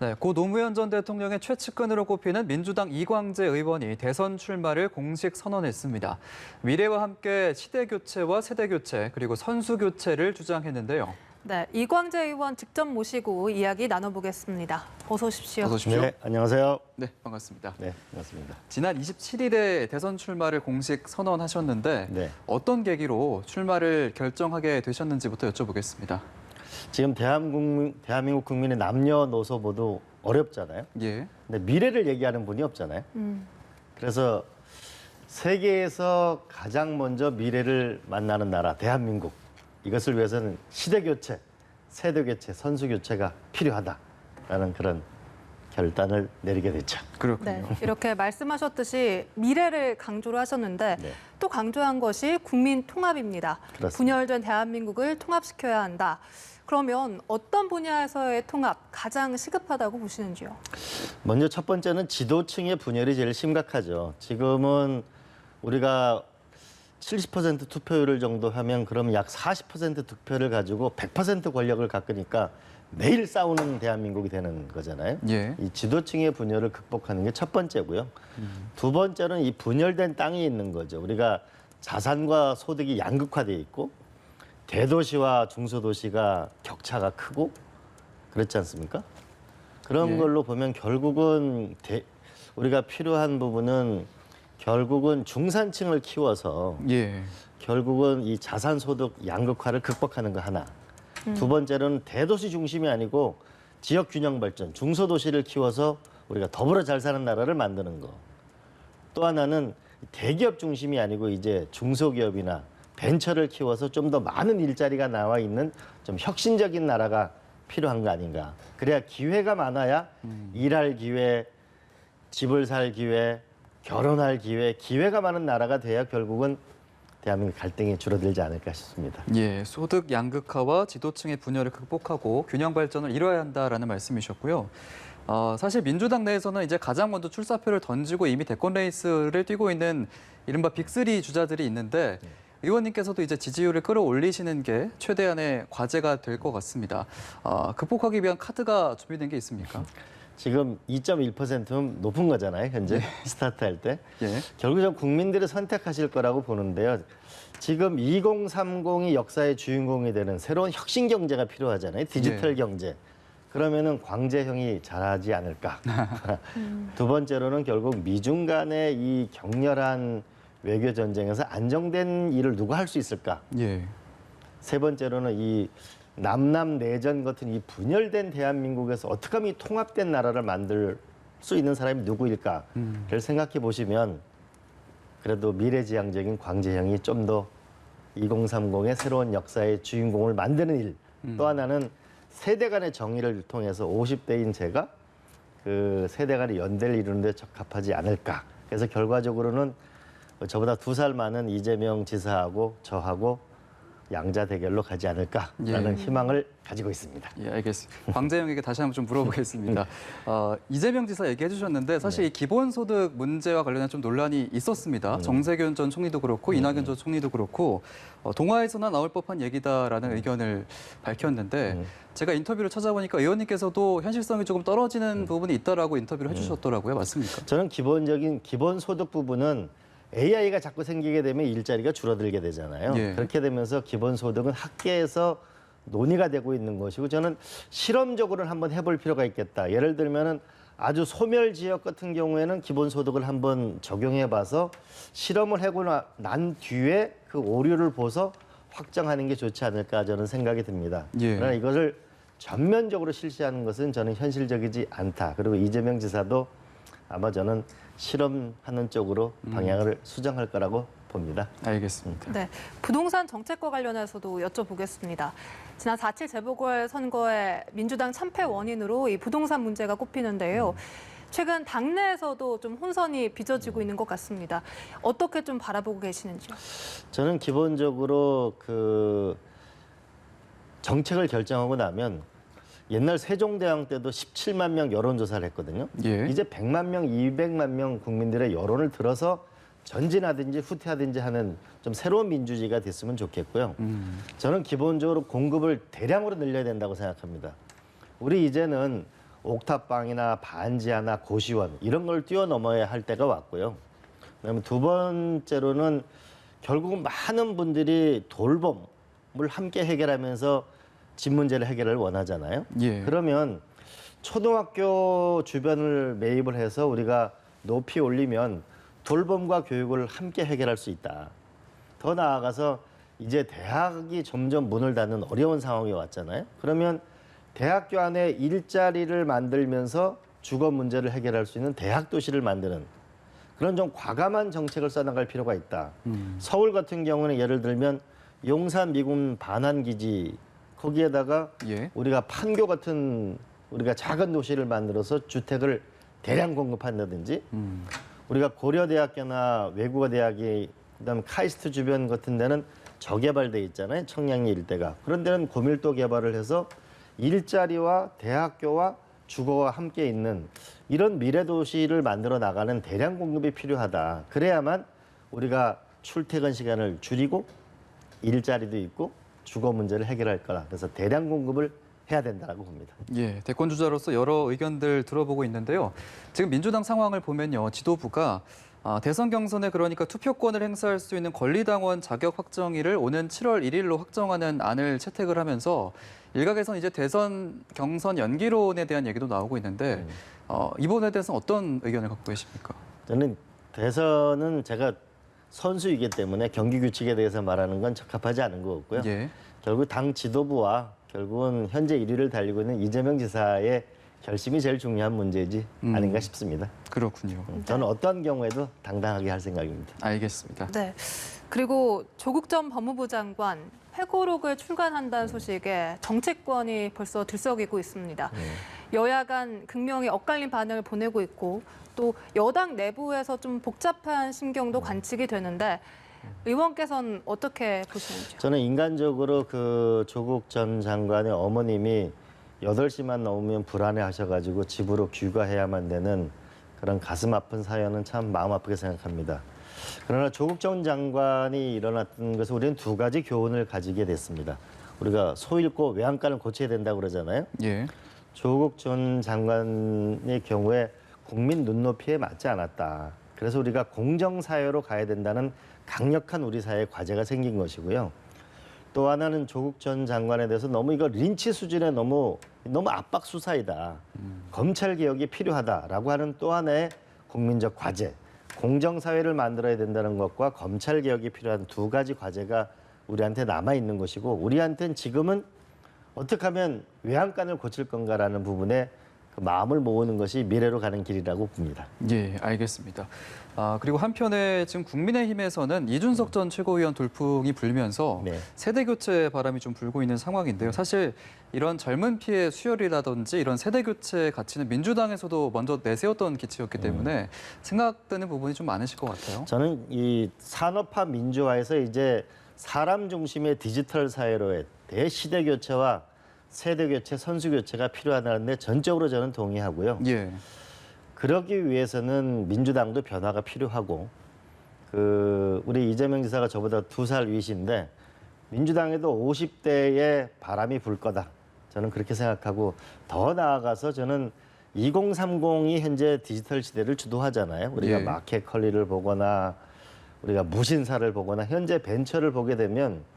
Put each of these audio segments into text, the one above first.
네, 고 노무현 전 대통령의 최측근으로 꼽히는 민주당 이광재 의원이 대선 출마를 공식 선언했습니다. 미래와 함께 시대 교체와 세대 교체 그리고 선수 교체를 주장했는데요. 네, 이광재 의원 직접 모시고 이야기 나눠보겠습니다. 어서 오십시오. 어서 오십시오. 네, 안녕하세요. 네, 반갑습니다. 네, 반갑습니다. 지난 27일에 대선 출마를 공식 선언하셨는데 네. 어떤 계기로 출마를 결정하게 되셨는지부터 여쭤보겠습니다. 지금 대한민국 국민의 남녀노소 모두 어렵잖아요. 예. 근데 미래를 얘기하는 분이 없잖아요. 그래서 세계에서 가장 먼저 미래를 만나는 나라 대한민국. 이것을 위해서는 시대 교체, 세대 교체, 선수 교체가 필요하다라는 그런 결단을 내리게 됐죠. 그렇군요. 네, 이렇게 말씀하셨듯이 미래를 강조를 하셨는데 네. 또 강조한 것이 국민 통합입니다. 그렇습니다. 분열된 대한민국을 통합시켜야 한다. 그러면 어떤 분야에서의 통합 가장 시급하다고 보시는지요? 먼저 첫 번째는 지도층의 분열이 제일 심각하죠. 지금은 우리가 70% 투표율을 정도 하면 그럼 약 40% 득표를 가지고 100% 권력을 갖으니까 매일 싸우는 대한민국이 되는 거잖아요. 예. 이 지도층의 분열을 극복하는 게 첫 번째고요. 두 번째는 이 분열된 땅이 있는 거죠. 우리가 자산과 소득이 양극화돼 있고 대도시와 중소도시가 격차가 크고 그렇지 않습니까? 그런 예. 걸로 보면 결국은 우리가 필요한 부분은 결국은 중산층을 키워서 예. 결국은 이 자산 소득 양극화를 극복하는 거 하나. 두 번째는 대도시 중심이 아니고 지역 균형 발전, 중소도시를 키워서 우리가 더불어 잘 사는 나라를 만드는 거. 또 하나는 대기업 중심이 아니고 이제 중소기업이나 벤처를 키워서 좀 더 많은 일자리가 나와 있는 좀 혁신적인 나라가 필요한 거 아닌가. 그래야 기회가 많아야 일할 기회, 집을 살 기회, 결혼할 기회, 기회가 많은 나라가 돼야 결국은 대한민국 갈등이 줄어들지 않을까 싶습니다. 예, 소득 양극화와 지도층의 분열을 극복하고 균형 발전을 이뤄야 한다라는 말씀이셨고요. 사실 민주당 내에서는 이제 가장 먼저 출사표를 던지고 이미 대권 레이스를 뛰고 있는 이른바 빅3 주자들이 있는데 의원님께서도 이제 지지율을 끌어올리시는 게 최대한의 과제가 될 것 같습니다. 극복하기 위한 카드가 준비된 게 있습니까? 지금 2.1%면 높은 거잖아요, 현재 스타트할 때. 예. 결국 좀 국민들이 선택하실 거라고 보는데요. 지금 2030이 역사의 주인공이 되는 새로운 혁신 경제가 필요하잖아요, 디지털 경제. 그러면은 광재형이 잘하지 않을까. 두 번째로는 결국 미중 간의 이 격렬한 외교 전쟁에서 안정된 일을 누가 할 수 있을까? 예. 세 번째로는 이 남남 내전 같은 이 분열된 대한민국에서 어떻게 하면 이 통합된 나라를 만들 수 있는 사람이 누구일까를 생각해 보시면 그래도 미래지향적인 광재형이 좀 더 2030의 새로운 역사의 주인공을 만드는 일. 또 하나는 세대 간의 정의를 통해서 50대인 제가 그 세대 간의 연대를 이루는 데 적합하지 않을까. 그래서 결과적으로는 저보다 2살 많은 이재명 지사하고 저하고 양자 대결로 가지 않을까라는 희망을 가지고 있습니다. 예, 알겠습니다. 광재형에게 다시 한번 좀 물어보겠습니다. 이재명 지사 얘기해 주셨는데 사실 이 기본소득 문제와 관련한 좀 논란이 있었습니다. 정세균 전 총리도 그렇고 이낙연 전 총리도 그렇고 동화에서나 나올 법한 얘기다라는 의견을 밝혔는데 제가 인터뷰를 찾아보니까 의원님께서도 현실성이 조금 떨어지는 부분이 있다라고 인터뷰를 해주셨더라고요. 맞습니까? 저는 기본적인 기본소득 부분은 AI가 자꾸 생기게 되면 일자리가 줄어들게 되잖아요. 예. 그렇게 되면서 기본소득은 학계에서 논의가 되고 있는 것이고 저는 실험적으로는 한번 해볼 필요가 있겠다. 예를 들면은 아주 소멸 지역 같은 경우에는 기본소득을 한번 적용해봐서 실험을 하고 난 뒤에 그 오류를 보서 확정하는 게 좋지 않을까 저는 생각이 듭니다. 예. 그러나 이것을 전면적으로 실시하는 것은 저는 현실적이지 않다. 그리고 이재명 지사도 아마 저는 실험하는 쪽으로 방향을 수정할 거라고 봅니다. 알겠습니다. 네, 부동산 정책과 관련해서도 여쭤보겠습니다. 지난 4.7 재보궐선거의 민주당 참패 원인으로 이 부동산 문제가 꼽히는데요. 최근 당내에서도 좀 혼선이 빚어지고 있는 것 같습니다. 어떻게 좀 바라보고 계시는지요? 저는 기본적으로 그 정책을 결정하고 나면 옛날 세종대왕 때도 17만 명 여론조사를 했거든요. 예. 이제 100만 명, 200만 명 국민들의 여론을 들어서 전진하든지 후퇴하든지 하는 좀 새로운 민주주의가 됐으면 좋겠고요. 저는 기본적으로 공급을 대량으로 늘려야 된다고 생각합니다. 우리 이제는 옥탑방이나 반지하나 고시원 이런 걸 뛰어넘어야 할 때가 왔고요. 그다음에 두 번째로는 결국 많은 분들이 돌봄을 함께 해결하면서 집 문제를 해결을 원하잖아요. 예. 그러면 초등학교 주변을 매입을 해서 우리가 높이 올리면 돌봄과 교육을 함께 해결할 수 있다. 더 나아가서 이제 대학이 점점 문을 닫는 어려운 상황이 왔잖아요. 그러면 대학교 안에 일자리를 만들면서 주거 문제를 해결할 수 있는 대학 도시를 만드는 그런 좀 과감한 정책을 써나갈 필요가 있다. 서울 같은 경우는 예를 들면 용산 미군 반환기지 거기에다가 예. 우리가 판교 같은 우리가 작은 도시를 만들어서 주택을 대량 공급한다든지 우리가 고려대학교나 외국어대학이 그다음 카이스트 주변 같은 데는 저개발돼 있잖아요. 청량리 일대가. 그런 데는 고밀도 개발을 해서 일자리와 대학교와 주거와 함께 있는 이런 미래 도시를 만들어 나가는 대량 공급이 필요하다. 그래야만 우리가 출퇴근 시간을 줄이고 일자리도 있고 주거 문제를 해결할 거라. 그래서 대량 공급을 해야 된다고 봅니다. 예, 대권 주자로서 여러 의견들 들어보고 있는데요. 지금 민주당 상황을 보면요, 지도부가 대선 경선에 그러니까 투표권을 행사할 수 있는 권리당원 자격 확정일을 오는 7월 1일로 확정하는 안을 채택을 하면서 일각에서는 이제 대선 경선 연기론에 대한 얘기도 나오고 있는데 이 부분에 대해서는 어떤 의견을 갖고 계십니까? 저는 대선은 제가 선수이기 때문에 경기 규칙에 대해서 말하는 건 적합하지 않은 것 같고요. 예. 결국 당 지도부와 결국은 현재 1위를 달리고 있는 이재명 지사의 결심이 제일 중요한 문제지 아닌가 싶습니다. 그렇군요. 저는 어떠한 경우에도 당당하게 할 생각입니다. 알겠습니다. 네. 그리고 조국 전 법무부 장관 회고록을 출간한다는 소식에 정치권이 벌써 들썩이고 있습니다. 여야 간 극명히 엇갈린 반응을 보내고 있고 또 여당 내부에서 좀 복잡한 심경도 관측이 되는데 의원께서는 어떻게 보시는지요? 저는 인간적으로 그 조국 전 장관의 어머님이 8시만 넘으면 불안해하셔가지고 집으로 귀가해야만 되는 그런 가슴 아픈 사연은 참 마음 아프게 생각합니다. 그러나 조국 전 장관이 일어났던 것은 우리는 두 가지 교훈을 가지게 됐습니다. 우리가 소 잃고 외양간을 고쳐야 된다고 그러잖아요. 예. 조국 전 장관의 경우에 국민 눈높이에 맞지 않았다. 그래서 우리가 공정사회로 가야 된다는 강력한 우리 사회의 과제가 생긴 것이고요. 또 하나는 조국 전 장관에 대해서 너무 이거 린치 수준의 너무 압박 수사이다. 검찰 개혁이 필요하다라고 하는 또 하나의 국민적 과제. 공정사회를 만들어야 된다는 것과 검찰 개혁이 필요한 두 가지 과제가 우리한테 남아 있는 것이고 우리한테는 지금은 어떻게 하면 외양간을 고칠 건가라는 부분에 그 마음을 모으는 것이 미래로 가는 길이라고 봅니다. 예, 알겠습니다. 그리고 한편에 지금 국민의힘에서는 이준석 전 최고위원 돌풍이 불면서 네. 세대 교체 바람이 좀 불고 있는 상황인데요. 사실 이런 젊은 피해 수혈이라든지 이런 세대 교체 가치는 민주당에서도 먼저 내세웠던 기치였기 때문에 생각되는 부분이 좀 많으실 것 같아요. 저는 이 산업화 민주화에서 이제 사람 중심의 디지털 사회로의 대시대 교체와 세대 교체, 선수 교체가 필요하다는데 전적으로 저는 동의하고요. 예. 그러기 위해서는 민주당도 변화가 필요하고 우리 이재명 지사가 저보다 2살 위신데 민주당에도 50대의 바람이 불 거다. 저는 그렇게 생각하고 더 나아가서 저는 2030이 현재 디지털 시대를 주도하잖아요. 우리가 예. 마켓 컬리를 보거나 우리가 무신사를 보거나 현재 벤처를 보게 되면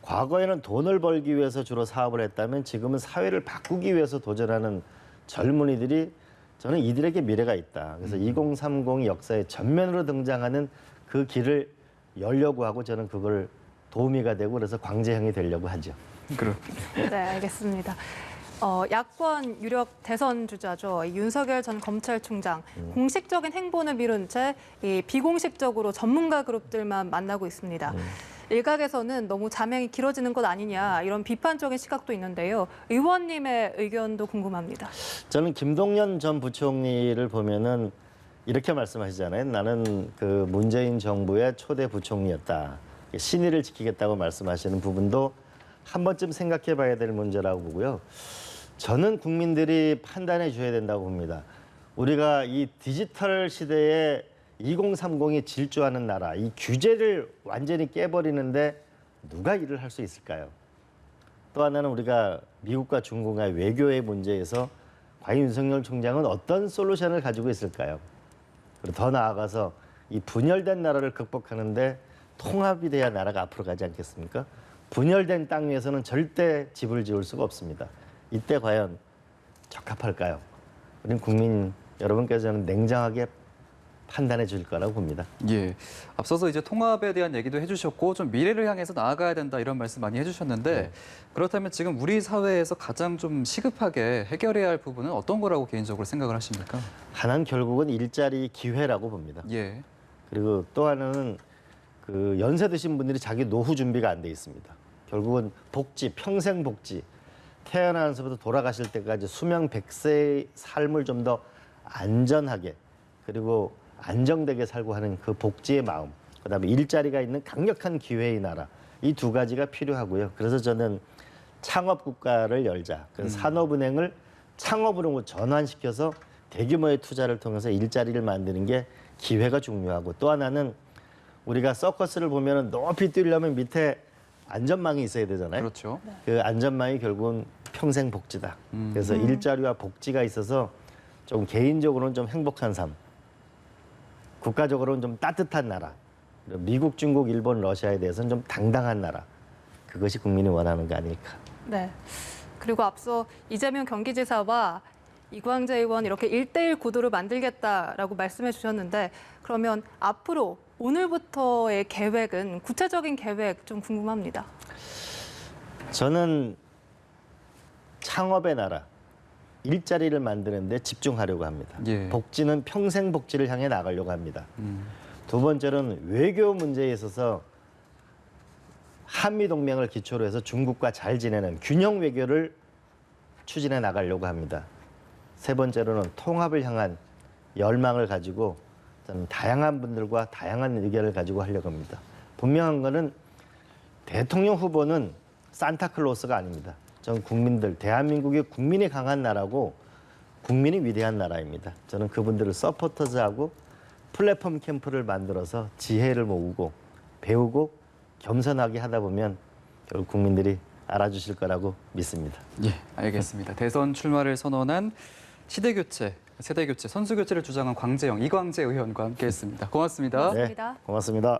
과거에는 돈을 벌기 위해서 주로 사업을 했다면 지금은 사회를 바꾸기 위해서 도전하는 젊은이들이 저는 이들에게 미래가 있다. 그래서 2030이 역사의 전면으로 등장하는 그 길을 열려고 하고 저는 그걸 도우미가 되고 그래서 광재형이 되려고 하죠. 그렇군요. 네, 알겠습니다. 야권 유력 대선 주자죠. 윤석열 전 검찰총장 공식적인 행보는 미룬 채 비공식적으로 전문가 그룹들만 만나고 있습니다. 일각에서는 너무 자명이 길어지는 것 아니냐 이런 비판적인 시각도 있는데요. 의원님의 의견도 궁금합니다. 저는 김동연 전 부총리를 보면은 이렇게 말씀하시잖아요. 나는 그 문재인 정부의 초대 부총리였다. 신의를 지키겠다고 말씀하시는 부분도 한 번쯤 생각해 봐야 될 문제라고 보고요. 저는 국민들이 판단해 줘야 된다고 봅니다. 우리가 이 디지털 시대에 2030이 질주하는 나라, 이 규제를 완전히 깨버리는데 누가 일을 할 수 있을까요? 또 하나는 우리가 미국과 중국과의 외교의 문제에서 과연 윤석열 총장은 어떤 솔루션을 가지고 있을까요? 그리고 더 나아가서 이 분열된 나라를 극복하는데 통합이 돼야 나라가 앞으로 가지 않겠습니까? 분열된 땅 위에서는 절대 집을 지을 수가 없습니다. 이때 과연 적합할까요? 우리 국민 여러분께서는 냉정하게 판단해 주실 거라고 봅니다. 예. 앞서서 이제 통합에 대한 얘기도 해주셨고 좀 미래를 향해서 나아가야 된다 이런 말씀 많이 해주셨는데 그렇다면 지금 우리 사회에서 가장 좀 시급하게 해결해야 할 부분은 어떤 거라고 개인적으로 생각을 하십니까? 하나는 결국은 일자리 기회라고 봅니다. 예. 그리고 또 하나는 그 연세 드신 분들이 자기 노후 준비가 안 돼 있습니다. 결국은 복지, 평생 복지, 태어나면서부터 돌아가실 때까지 수명 100세의 삶을 좀 더 안전하게 그리고 안정되게 살고 하는 그 복지의 마음, 그다음에 일자리가 있는 강력한 기회의 나라, 이 두 가지가 필요하고요. 그래서 저는 창업 국가를 열자. 그래서 산업은행을 창업으로 전환시켜서 대규모의 투자를 통해서 일자리를 만드는 게 기회가 중요하고, 또 하나는 우리가 서커스를 보면 높이 뛰려면 밑에 안전망이 있어야 되잖아요. 그렇죠. 그 안전망이 결국은 평생 복지다. 그래서 일자리와 복지가 있어서 좀 개인적으로는 좀 행복한 삶, 국가적으로는 좀 따뜻한 나라, 미국, 중국, 일본, 러시아에 대해서는 좀 당당한 나라, 그것이 국민이 원하는 거 아닐까. 네. 그리고 앞서 이재명 경기지사와 이광재 의원 이렇게 1대1 구도를 만들겠다라고 말씀해 주셨는데, 그러면 앞으로 오늘부터의 계획은, 구체적인 계획 좀 궁금합니다. 저는 창업의 나라, 일자리를 만드는 데 집중하려고 합니다. 예. 복지는 평생 복지를 향해 나가려고 합니다. 두 번째는 외교 문제에 있어서 한미동맹을 기초로 해서 중국과 잘 지내는 균형 외교를 추진해 나가려고 합니다. 세 번째로는 통합을 향한 열망을 가지고 저는 다양한 분들과 다양한 의견을 가지고 하려고 합니다. 분명한 거는 대통령 후보는 산타클로스가 아닙니다. 전 국민들, 대한민국이 국민이 강한 나라고 국민이 위대한 나라입니다. 저는 그분들을 서포터즈하고 플랫폼 캠프를 만들어서 지혜를 모으고 배우고 겸손하게 하다 보면 결국 국민들이 알아주실 거라고 믿습니다. 예, 알겠습니다. 대선 출마를 선언한 시대교체, 세대교체, 선수교체를 주장한 광재영, 이광재 의원과 함께했습니다. 고맙습니다. 고맙습니다. 네, 고맙습니다.